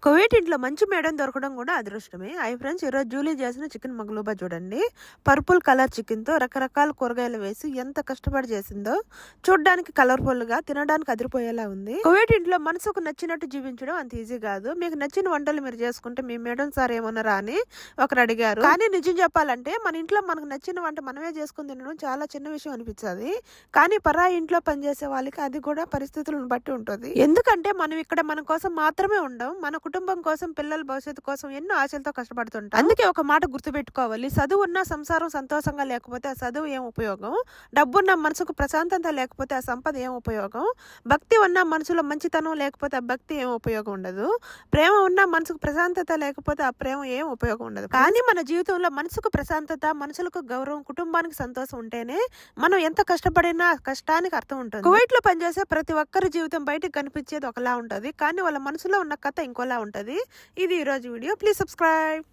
Kuwait ఇంట్లో మంచి madam దొరకడం కూడా అదృష్టమే. హాయ్ ఫ్రెండ్స్, ఈరోజు జూలీ చేసిన చికెన్ మగ్లూబా చూడండి. పర్పుల్ కలర్ చికెన్తో రకరకాల కూరగాయలు వేసి ఎంత కష్టపడి చేసిందో. చూడడానికి కలర్ఫుల్గా, తినడానికి అదిరిపోయేలా ఉంది. కువైట్ ఇంట్లో మనసుకు నచ్చినట్టు జీవించడం అంత ఈజీ కాదు. మీకు నచ్చిన వంటలు మీరు చేసుకుంటే మీ మేడం సార్ ఏమన్నారా అని ఒకరు అడిగారు. కానీ నిజం చెప్పాలంటే మన ఇంట్లో మనకు నచ్చిన వంట మనమే చేసుకుని తినడం చాలా చిన్న విషయం అనిపించదు. కానీ పరాయి ఇంట్లో పనిచేసే వాళ్ళకి అది కూడా పరిస్థితులను బట్టి ఉంటుంది. ఎందుకంటే మనం ఇక్కడ మన కోసం మాత్రమే ఉండం, మన కుటుంబం కోసం, పిల్లల భవిష్యత్తు కోసం ఎన్నో ఆశలతో కష్టపడుతుంటాం. అందుకే ఒక మాట గుర్తుపెట్టుకోవాలి, చదువు ఉన్న సంసారం సంతోషంగా లేకపోతే ఆ చదువు ఏం ఉపయోగం, డబ్బున్న మనసుకు ప్రశాంతత లేకపోతే ఆ సంపద ఏం ఉపయోగం, భక్తి ఉన్న మనసులో మంచితనం లేకపోతే ఆ భక్తి ఏం ఉపయోగం ఉండదు, ప్రేమ ఉన్న మనసుకు ప్రశాంతత లేకపోతే ఆ ప్రేమ ఏం ఉపయోగం ఉండదు. కానీ మన జీవితంలో మనసుకు ప్రశాంతత, మనుషులకు గౌరవం, కుటుంబానికి సంతోషం ఉంటేనే మనం ఎంత కష్టపడినా కష్టానికి అర్థం ఉంటుంది. కువైట్ లో పనిచేసే ప్రతి ఒక్కరి జీవితం బయటకు కనిపించేది ఒకలా ఉంటది, కానీ వాళ్ళ మనసులో ఉన్న కథ ఇంకోలా ఉంటది. ఇది ఈరోజు వీడియో. Please subscribe.